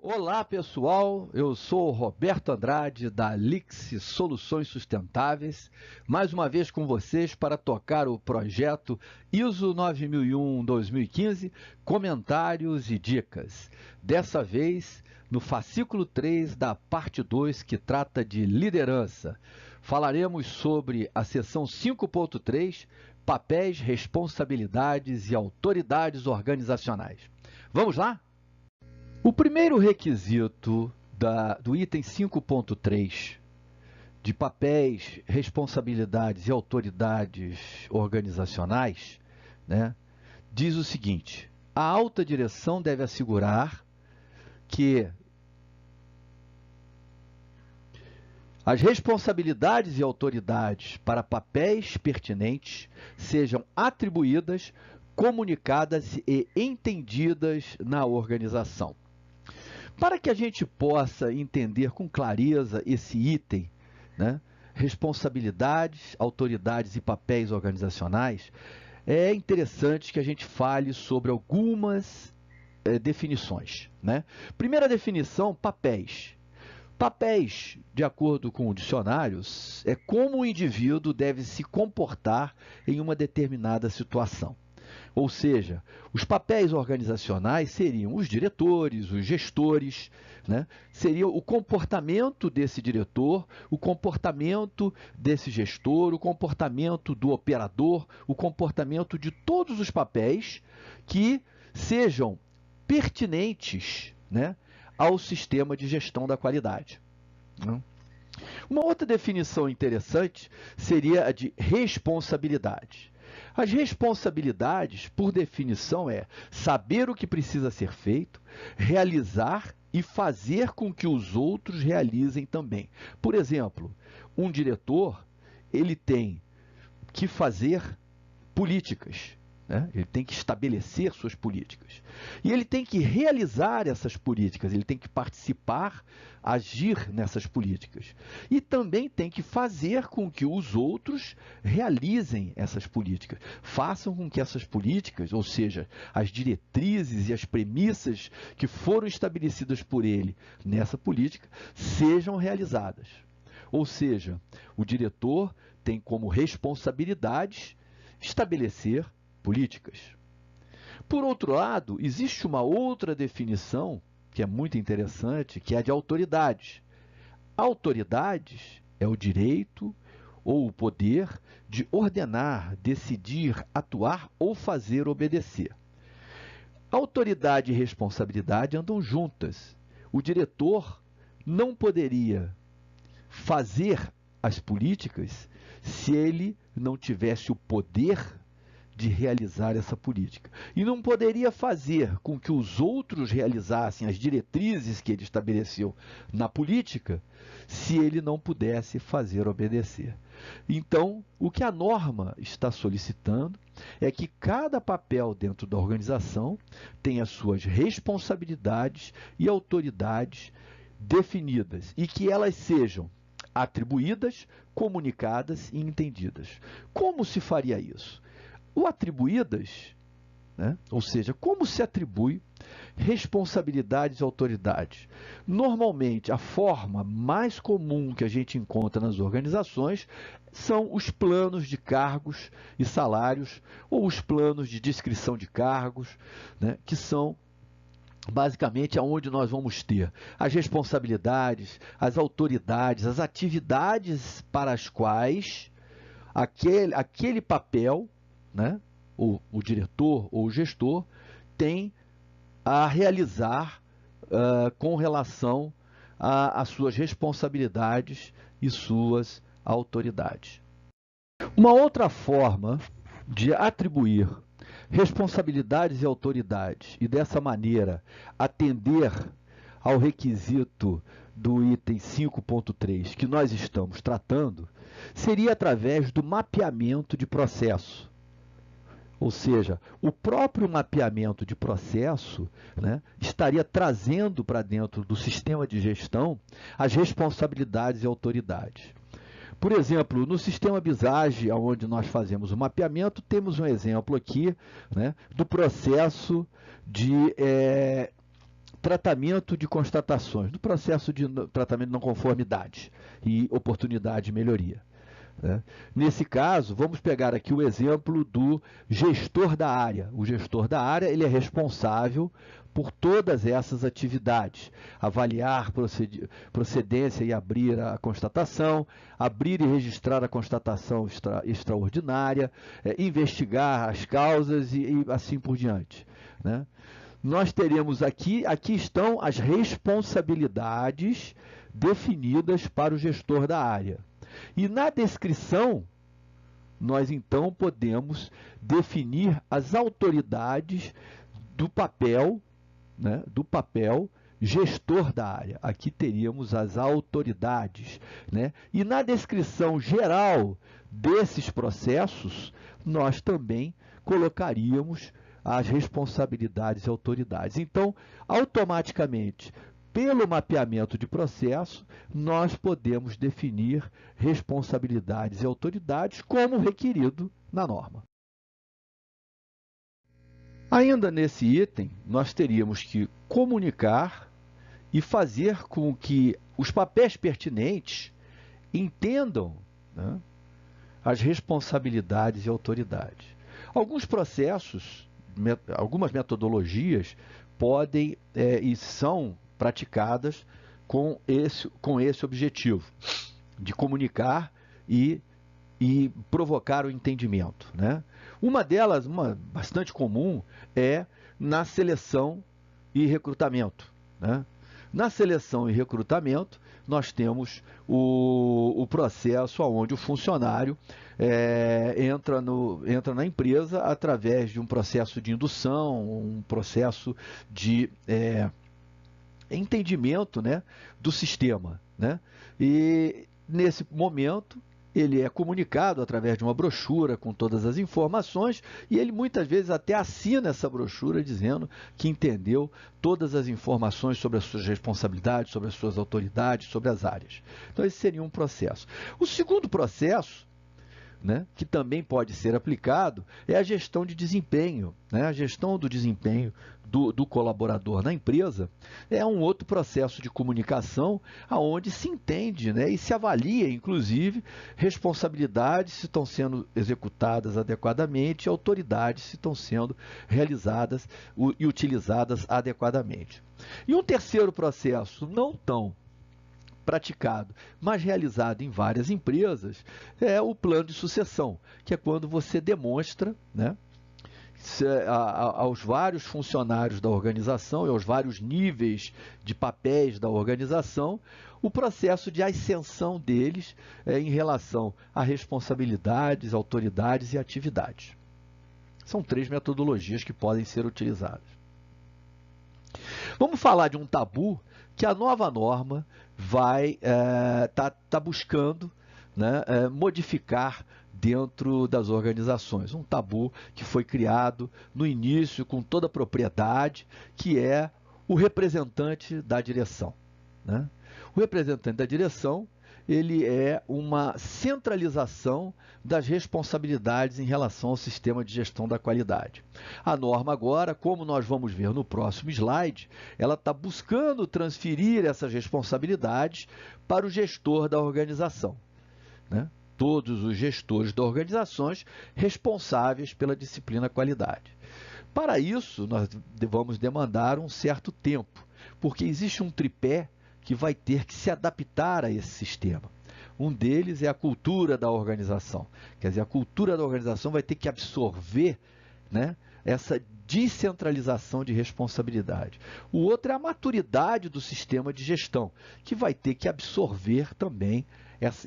Olá pessoal, eu sou o Roberto Andrade da Lix Soluções Sustentáveis, mais uma vez com vocês para tocar o projeto ISO 9001-2015, comentários e dicas. Dessa vez no fascículo 3 da parte 2, que trata de liderança. Falaremos sobre a seção 5.3, papéis, responsabilidades e autoridades organizacionais. Vamos lá? O primeiro requisito do item 5.3 de papéis, responsabilidades e autoridades organizacionais, diz o seguinte: a alta direção deve assegurar que as responsabilidades e autoridades para papéis pertinentes sejam atribuídas, comunicadas e entendidas na organização. Para que a gente possa entender com clareza esse item, responsabilidades, autoridades e papéis organizacionais, é interessante que a gente fale sobre algumas definições. Primeira definição, papéis. Papéis, de acordo com o dicionário, é como o indivíduo deve se comportar em uma determinada situação. Ou seja, os papéis organizacionais seriam os diretores, os gestores, seria o comportamento desse diretor, o comportamento desse gestor, o comportamento do operador, o comportamento de todos os papéis que sejam pertinentes, ao sistema de gestão da qualidade. Uma outra definição interessante seria a de responsabilidade. As responsabilidades, por definição, é saber o que precisa ser feito, realizar e fazer com que os outros realizem também. Por exemplo, um diretor, ele tem que fazer políticas, ele tem que estabelecer suas políticas. E ele tem que realizar essas políticas, ele tem que participar, agir nessas políticas. E também tem que fazer com que os outros realizem essas políticas. Façam com que essas políticas, ou seja, as diretrizes e as premissas que foram estabelecidas por ele nessa política, sejam realizadas. Ou seja, o diretor tem como responsabilidade estabelecer políticas. Por outro lado, existe uma outra definição que é muito interessante, que é a de autoridades. Autoridades é o direito ou o poder de ordenar, decidir, atuar ou fazer obedecer. Autoridade e responsabilidade andam juntas. O diretor não poderia fazer as políticas se ele não tivesse o poder de realizar essa política. E não poderia fazer com que os outros realizassem as diretrizes que ele estabeleceu na política se ele não pudesse fazer obedecer. Então, o que a norma está solicitando é que cada papel dentro da organização tenha suas responsabilidades e autoridades definidas e que elas sejam atribuídas, comunicadas e entendidas. Como se faria isso? O atribuídas, ou seja, como se atribui responsabilidades e autoridades? Normalmente, a forma mais comum que a gente encontra nas organizações são os planos de cargos e salários, ou os planos de descrição de cargos, que são basicamente aonde nós vamos ter as responsabilidades, as autoridades, as atividades para as quais aquele papel, o diretor ou o gestor tem a realizar com relação às suas responsabilidades e suas autoridades. Uma outra forma de atribuir responsabilidades e autoridades e dessa maneira atender ao requisito do item 5.3 que nós estamos tratando seria através do mapeamento de processo. Ou seja, o próprio mapeamento de processo estaria trazendo para dentro do sistema de gestão as responsabilidades e autoridades. Por exemplo, no sistema Visage, onde nós fazemos o mapeamento, temos um exemplo aqui do processo de tratamento de constatações, do processo de tratamento de não conformidade e oportunidade de melhoria. Né? Nesse caso, vamos pegar aqui o exemplo do gestor da área. O gestor da área ele é responsável por todas essas atividades. Avaliar procedência e abrir a constatação, abrir e registrar a constatação extraordinária, investigar as causas e assim por diante. Né? Nós teremos aqui estão as responsabilidades definidas para o gestor da área. E na descrição, nós então podemos definir as autoridades do papel, né, do papel gestor da área. Aqui teríamos as autoridades. Né? E na descrição geral desses processos, nós também colocaríamos as responsabilidades e autoridades. Então, automaticamente, pelo mapeamento de processo, nós podemos definir responsabilidades e autoridades como requerido na norma. Ainda nesse item, nós teríamos que comunicar e fazer com que os papéis pertinentes entendam, né, as responsabilidades e autoridades. Alguns processos, algumas metodologias podem e são praticadas com esse objetivo, de comunicar e provocar o entendimento. Né? Uma delas, uma bastante comum, é na seleção e recrutamento. Né? Na seleção e recrutamento, nós temos o processo onde o funcionário entra na empresa através de um processo de indução, um processo de entendimento, né, do sistema. Né? E nesse momento ele é comunicado através de uma brochura com todas as informações e ele muitas vezes até assina essa brochura dizendo que entendeu todas as informações sobre as suas responsabilidades, sobre as suas autoridades, sobre as áreas. Então esse seria um processo. O segundo processo, né, que também pode ser aplicado, é a gestão de desempenho. Né? A gestão do desempenho do colaborador na empresa é um outro processo de comunicação onde se entende, né, e se avalia, inclusive, responsabilidades se estão sendo executadas adequadamente e autoridades se estão sendo realizadas e utilizadas adequadamente. E um terceiro processo, não tão praticado, mas realizado em várias empresas, é o plano de sucessão, que é quando você demonstra, né, aos vários funcionários da organização e aos vários níveis de papéis da organização, o processo de ascensão deles em relação a responsabilidades, autoridades e atividades. São 3 metodologias que podem ser utilizadas. Vamos falar de um tabu que a nova norma vai tá buscando, né, modificar dentro das organizações. Um tabu que foi criado no início com toda a propriedade, que é o representante da direção. Né? O representante da direção, ele é uma centralização das responsabilidades em relação ao sistema de gestão da qualidade. A norma agora, como nós vamos ver no próximo slide, ela está buscando transferir essas responsabilidades para o gestor da organização. Né? Todos os gestores das organizações responsáveis pela disciplina qualidade. Para isso, nós vamos demandar um certo tempo, porque existe um tripé que vai ter que se adaptar a esse sistema. Um deles é a cultura da organização. Quer dizer, a cultura da organização vai ter que absorver, né, essa descentralização de responsabilidade. O outro é a maturidade do sistema de gestão, que vai ter que absorver também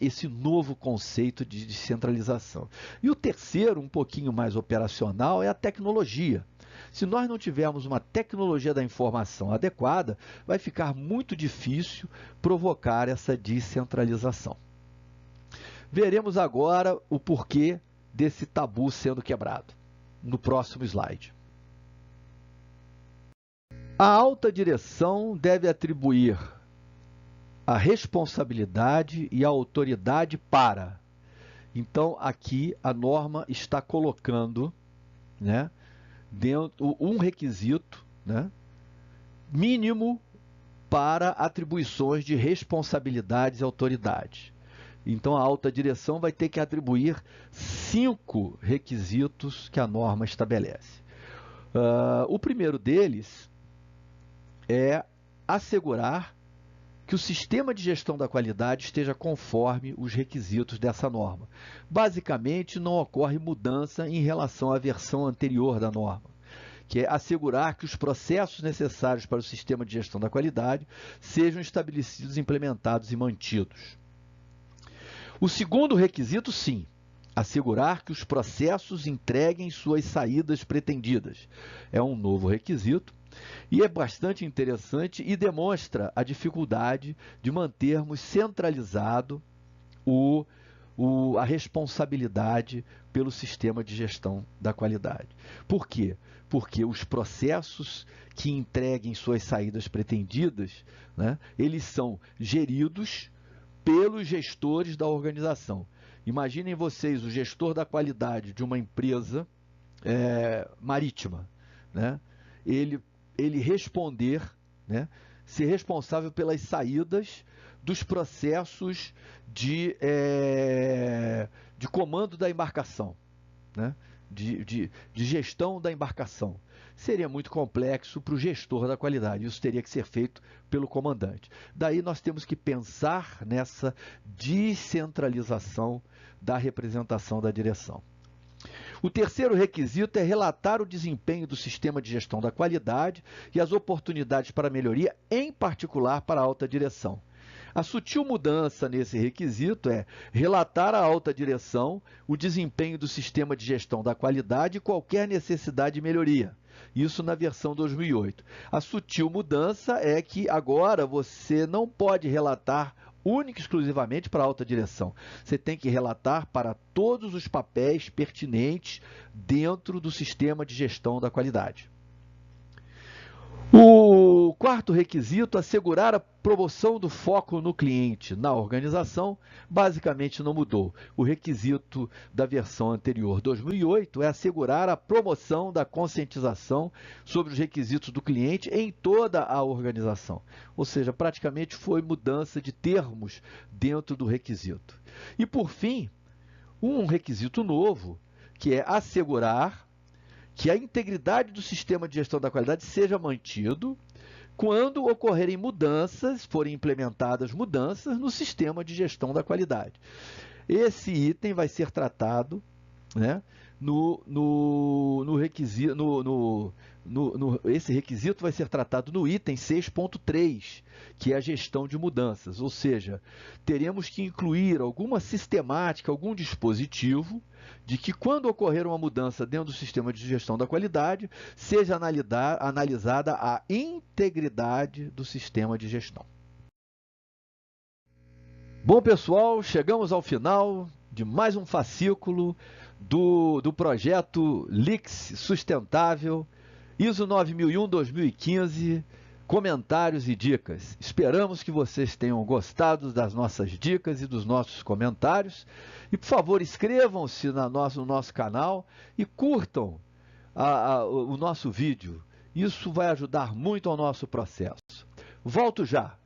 esse novo conceito de descentralização. E o terceiro, um pouquinho mais operacional, é a tecnologia. Se nós não tivermos uma tecnologia da informação adequada, vai ficar muito difícil provocar essa descentralização. Veremos agora o porquê desse tabu sendo quebrado, no próximo slide. A alta direção deve atribuir a responsabilidade e a autoridade para. Então, aqui a norma está colocando, né, dentro um requisito, né, mínimo para atribuições de responsabilidades e autoridades. Então, a alta direção vai ter que atribuir 5 requisitos que a norma estabelece. O primeiro deles é assegurar que o sistema de gestão da qualidade esteja conforme os requisitos dessa norma. Basicamente, não ocorre mudança em relação à versão anterior da norma, que é assegurar que os processos necessários para o sistema de gestão da qualidade sejam estabelecidos, implementados e mantidos. O segundo requisito, sim, assegurar que os processos entreguem suas saídas pretendidas. É um novo requisito e é bastante interessante e demonstra a dificuldade de mantermos centralizado a responsabilidade pelo sistema de gestão da qualidade. Por quê? Porque os processos que entreguem suas saídas pretendidas, né, eles são geridos pelos gestores da organização. Imaginem vocês o gestor da qualidade de uma empresa marítima, né? Ele responder, né, ser responsável pelas saídas dos processos de comando da embarcação, né? de gestão da embarcação. Seria muito complexo para o gestor da qualidade, isso teria que ser feito pelo comandante. Daí nós temos que pensar nessa descentralização da representação da direção. O terceiro requisito é relatar o desempenho do sistema de gestão da qualidade e as oportunidades para melhoria, em particular para a alta direção. A sutil mudança nesse requisito é relatar à alta direção o desempenho do sistema de gestão da qualidade e qualquer necessidade de melhoria. Isso na versão 2008. A sutil mudança é que agora você não pode relatar única e exclusivamente para a alta direção. Você tem que relatar para todos os papéis pertinentes dentro do sistema de gestão da qualidade. O quarto requisito, assegurar a promoção do foco no cliente na organização, basicamente não mudou. O requisito da versão anterior, 2008, é assegurar a promoção da conscientização sobre os requisitos do cliente em toda a organização. Ou seja, praticamente foi mudança de termos dentro do requisito. E, por fim, um requisito novo, que é assegurar que a integridade do sistema de gestão da qualidade seja mantido quando ocorrerem mudanças, forem implementadas mudanças no sistema de gestão da qualidade. Esse item vai ser tratado, né, esse requisito vai ser tratado no item 6.3, que é a gestão de mudanças, ou seja, teremos que incluir alguma sistemática, algum dispositivo de que quando ocorrer uma mudança dentro do sistema de gestão da qualidade, seja analisada a integridade do sistema de gestão. Bom, pessoal, chegamos ao final de mais um fascículo do projeto LICS Sustentável, ISO 9001-2015, comentários e dicas. Esperamos que vocês tenham gostado das nossas dicas e dos nossos comentários. E, por favor, inscrevam-se no nosso canal e curtam o nosso vídeo. Isso vai ajudar muito ao nosso processo. Volto já!